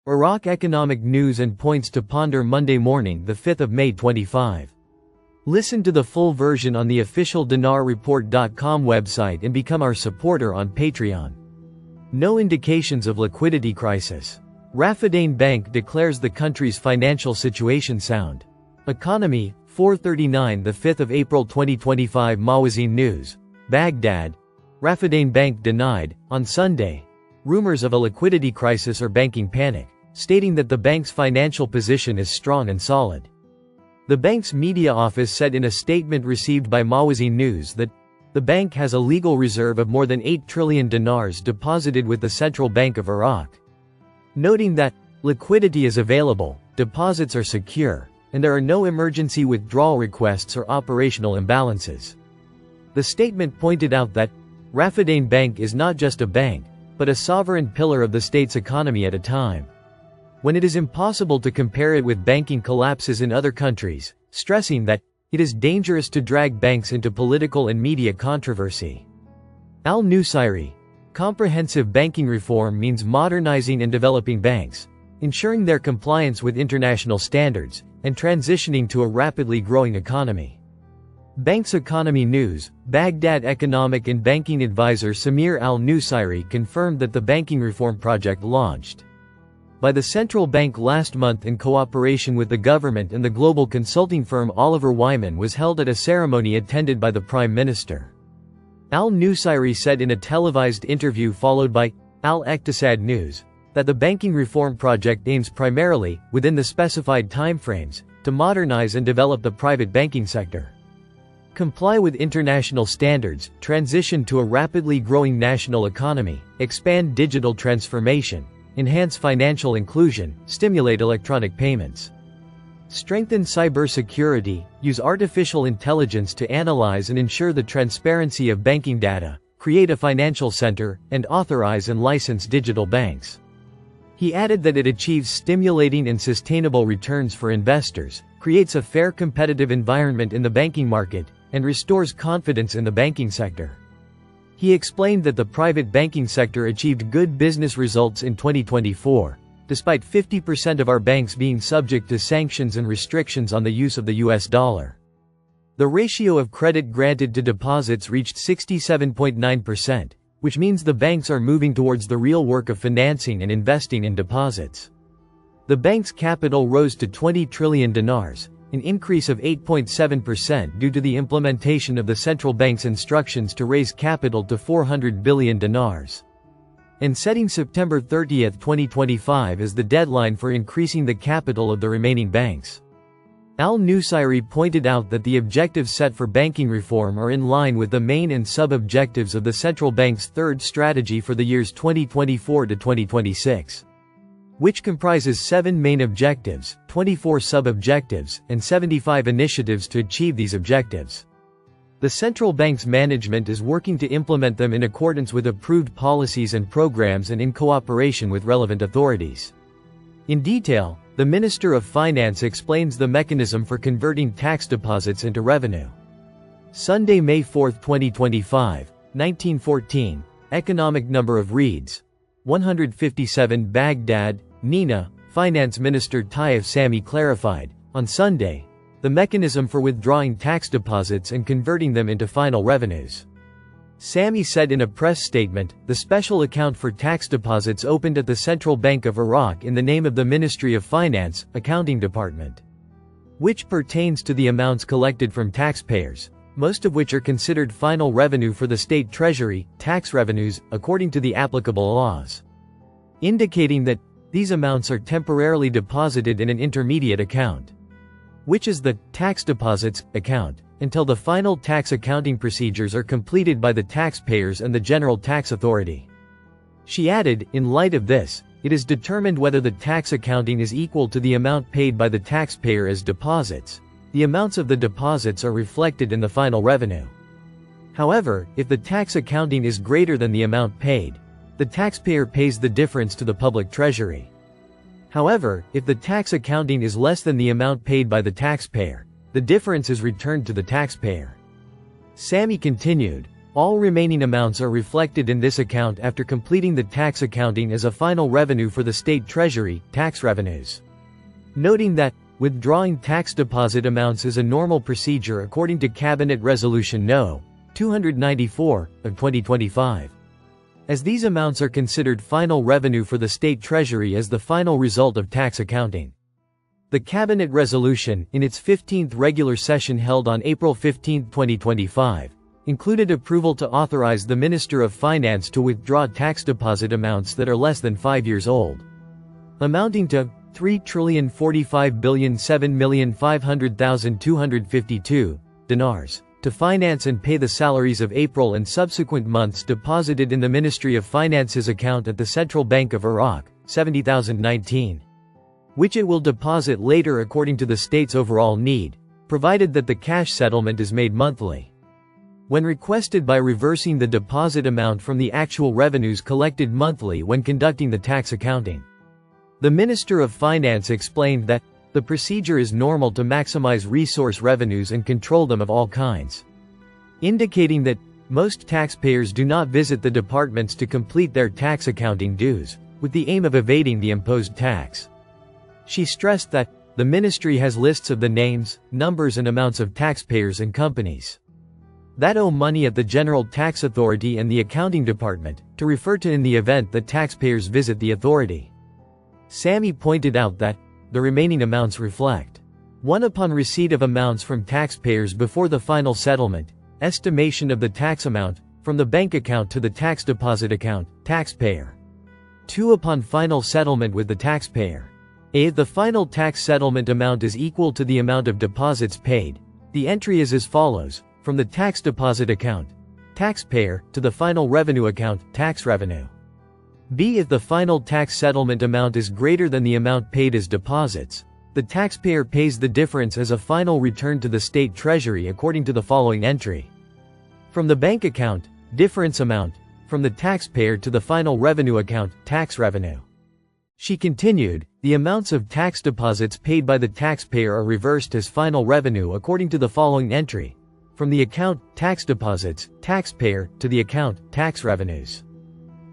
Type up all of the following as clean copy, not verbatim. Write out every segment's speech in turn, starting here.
Iraq economic news and points to ponder Monday morning, the 5th of May 25. Listen to the full version on the official dinarreport.com website and become our supporter on Patreon. No indications of liquidity crisis. Raffidain Bank declares the country's financial situation sound. Economy, 4:39 the 5th of April 2025. Mawazin News. Baghdad. Raffidain Bank denied, on Sunday, rumors of a liquidity crisis or banking panic, stating that the bank's financial position is strong and solid. The bank's media office said in a statement received by Mawazin News that the bank has a legal reserve of more than 8 trillion dinars deposited with the Central Bank of Iraq. Noting that liquidity is available, deposits are secure, and there are no emergency withdrawal requests or operational imbalances. The statement pointed out that Raffidain Bank is not just a bank, but a sovereign pillar of the state's economy at a time when it is impossible to compare it with banking collapses in other countries, stressing that it is dangerous to drag banks into political and media controversy. Al-Nusayri. Comprehensive banking reform means modernizing and developing banks, ensuring their compliance with international standards, and transitioning to a rapidly growing economy. Banks Economy News. Baghdad economic and banking advisor Samir Al-Nusayri confirmed that the banking reform project launched by the central bank last month in cooperation with the government and the global consulting firm Oliver Wyman was held at a ceremony attended by the Prime Minister. Al-Nusayri said in a televised interview followed by Al-Iqtisad News that the banking reform project aims primarily, within the specified timeframes, to modernize and develop the private banking sector, comply with international standards, transition to a rapidly growing national economy, expand digital transformation, enhance financial inclusion, stimulate electronic payments, strengthen cybersecurity, use artificial intelligence to analyze and ensure the transparency of banking data, create a financial center, and authorize and license digital banks. He added that it achieves stimulating and sustainable returns for investors, creates a fair competitive environment in the banking market, and restores confidence in the banking sector. He explained that the private banking sector achieved good business results in 2024, despite 50% of our banks being subject to sanctions and restrictions on the use of the US dollar. The ratio of credit granted to deposits reached 67.9%, which means the banks are moving towards the real work of financing and investing in deposits. The bank's capital rose to 20 trillion dinars, an increase of 8.7% due to the implementation of the central bank's instructions to raise capital to 400 billion dinars. And setting September 30, 2025 as the deadline for increasing the capital of the remaining banks. Al-Nusayri pointed out that the objectives set for banking reform are in line with the main and sub-objectives of the central bank's third strategy for the years 2024 to 2026. Which comprises 7 main objectives, 24 sub-objectives, and 75 initiatives to achieve these objectives. The central bank's management is working to implement them in accordance with approved policies and programs and in cooperation with relevant authorities. In detail, the Minister of Finance explains the mechanism for converting tax deposits into revenue. Sunday, May 4, 2025, 1914, economic number of reads 157. Baghdad, Nina, Finance Minister Taif Sami clarified, on Sunday, the mechanism for withdrawing tax deposits and converting them into final revenues. Sami said in a press statement, the special account for tax deposits opened at the Central Bank of Iraq in the name of the Ministry of Finance, Accounting Department, which pertains to the amounts collected from taxpayers, most of which are considered final revenue for the state treasury, tax revenues, according to the applicable laws, indicating that these amounts are temporarily deposited in an intermediate account, which is the tax deposits account, until the final tax accounting procedures are completed by the taxpayers and the General Tax Authority. She added, in light of this, it is determined whether the tax accounting is equal to the amount paid by the taxpayer as deposits. The amounts of the deposits are reflected in the final revenue. However, if the tax accounting is greater than the amount paid, the taxpayer pays the difference to the public treasury. However, if the tax accounting is less than the amount paid by the taxpayer, the difference is returned to the taxpayer. Sami continued, All remaining amounts are reflected in this account after completing the tax accounting as a final revenue for the state treasury, tax revenues. Noting that, withdrawing tax deposit amounts is a normal procedure according to Cabinet Resolution No. 294 of 2025. As these amounts are considered final revenue for the state treasury as the final result of tax accounting. The Cabinet Resolution, in its 15th regular session held on April 15, 2025, included approval to authorize the Minister of Finance to withdraw tax deposit amounts that are less than 5 years old, amounting to 3,045,007,500,252 dinars, to finance and pay the salaries of April and subsequent months deposited in the Ministry of Finance's account at the Central Bank of Iraq, 70,019, which it will deposit later according to the state's overall need, provided that the cash settlement is made monthly. When requested by reversing the deposit amount from the actual revenues collected monthly when conducting the tax accounting, the Minister of Finance explained that the procedure is normal to maximize resource revenues and control them of all kinds, indicating that most taxpayers do not visit the departments to complete their tax accounting dues, with the aim of evading the imposed tax. She stressed that the ministry has lists of the names, numbers and amounts of taxpayers and companies that owe money at the General Tax Authority and the Accounting Department, to refer to in the event that taxpayers visit the authority. Sami pointed out that the remaining amounts reflect 1. Upon receipt of amounts from taxpayers before the final settlement, estimation of the tax amount, from the bank account to the tax deposit account, taxpayer. 2. Upon final settlement with the taxpayer. If the final tax settlement amount is equal to the amount of deposits paid, the entry is as follows: from the tax deposit account, taxpayer, to the final revenue account, tax revenue. B. If the final tax settlement amount is greater than the amount paid as deposits, the taxpayer pays the difference as a final return to the state treasury according to the following entry: from the bank account, difference amount, from the taxpayer to the final revenue account, tax revenue. She continued, the amounts of tax deposits paid by the taxpayer are reversed as final revenue according to the following entry: from the account, tax deposits, taxpayer, to the account, tax revenues.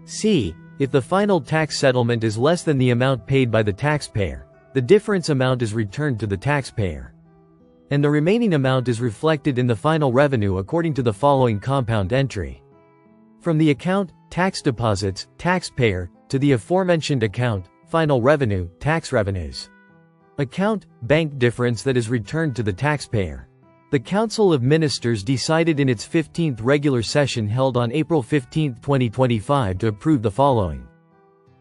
C. If the final tax settlement is less than the amount paid by the taxpayer, the difference amount is returned to the taxpayer, and the remaining amount is reflected in the final revenue according to the following compound entry: from the account, tax deposits, taxpayer, to the aforementioned account, final revenue, tax revenues. Account, bank difference that is returned to the taxpayer. The Council of Ministers decided in its 15th regular session held on April 15, 2025 to approve the following.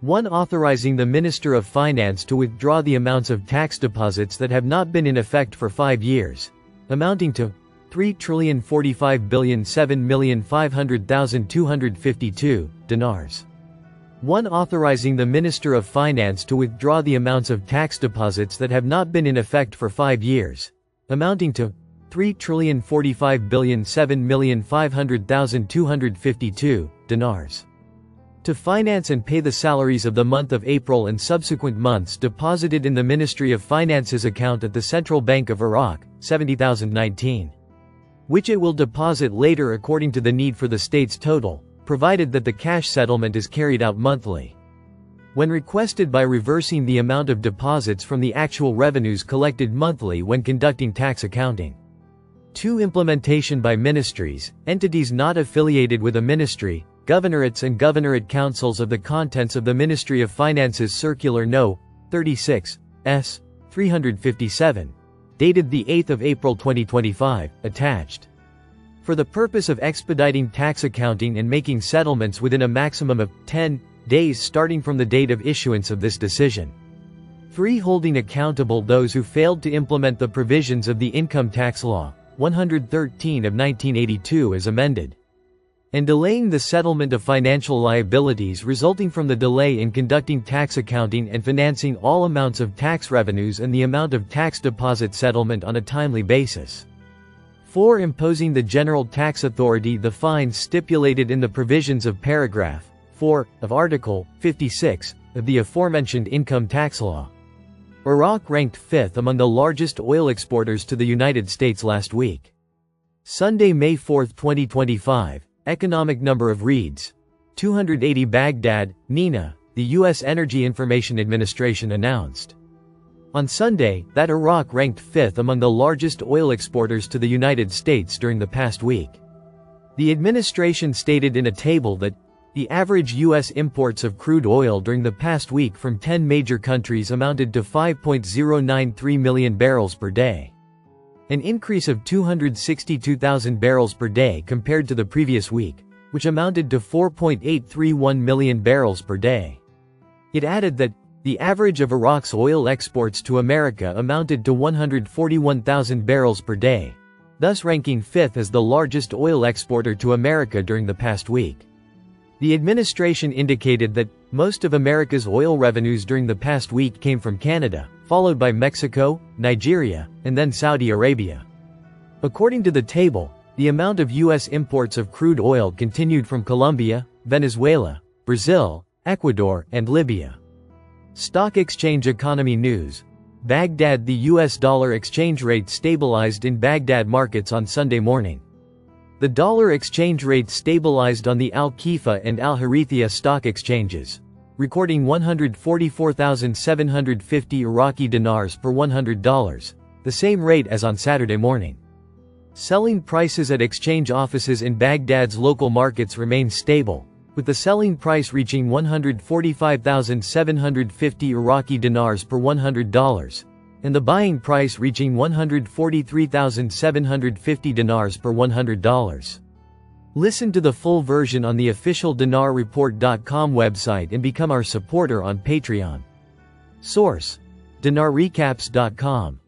1. Authorizing the Minister of Finance to withdraw the amounts of tax deposits that have not been in effect for 5 years, amounting to 3,045,007,500,252 dinars. 1. Authorizing the Minister of Finance to withdraw the amounts of tax deposits that have not been in effect for 5 years, amounting to 3,045,500,252 dinars, to finance and pay the salaries of the month of April and subsequent months deposited in the Ministry of Finance's account at the Central Bank of Iraq, 70,019, which it will deposit later according to the need for the state's total, provided that the cash settlement is carried out monthly. When requested by reversing the amount of deposits from the actual revenues collected monthly when conducting tax accounting. 2. Implementation by ministries, entities not affiliated with a ministry, governorates and governorate councils of the contents of the Ministry of Finance's Circular No. 36, S. 357, dated the 8th of April 2025, attached. For the purpose of expediting tax accounting and making settlements within a maximum of 10 days starting from the date of issuance of this decision. 3. Holding accountable those who failed to implement the provisions of the Income Tax Law, 113 of 1982 as amended, and delaying the settlement of financial liabilities resulting from the delay in conducting tax accounting and financing all amounts of tax revenues and the amount of tax deposit settlement on a timely basis. 4. Imposing the General Tax Authority the fines stipulated in the provisions of paragraph 4 of Article 56 of the aforementioned Income Tax Law. Iraq ranked 5th among the largest oil exporters to the United States last week. Sunday, May 4, 2025, Economic number of reads. 280. Baghdad, Nina, the U.S. Energy Information Administration announced on Sunday that Iraq ranked 5th among the largest oil exporters to the United States during the past week. The administration stated in a table that the average U.S. imports of crude oil during the past week from 10 major countries amounted to 5.093 million barrels per day, an increase of 262,000 barrels per day compared to the previous week, which amounted to 4.831 million barrels per day. It added that the average of Iraq's oil exports to America amounted to 141,000 barrels per day, thus ranking 5th as the largest oil exporter to America during the past week. The administration indicated that most of America's oil revenues during the past week came from Canada, followed by Mexico, Nigeria, and then Saudi Arabia. According to the table, the amount of U.S. imports of crude oil continued from Colombia, Venezuela, Brazil, Ecuador, and Libya. Stock Exchange Economy News. Baghdad. The U.S. dollar exchange rate stabilized in Baghdad markets on Sunday morning. The dollar exchange rate stabilized on the Al-Khifa and Al-Harithia stock exchanges, recording 144,750 Iraqi dinars per $100, the same rate as on Saturday morning. Selling prices at exchange offices in Baghdad's local markets remain stable, with the selling price reaching 145,750 Iraqi dinars per $100, and the buying price reaching 143,750 dinars per $100. Listen to the full version on the official dinarreport.com website and become our supporter on Patreon. Source: dinarrecaps.com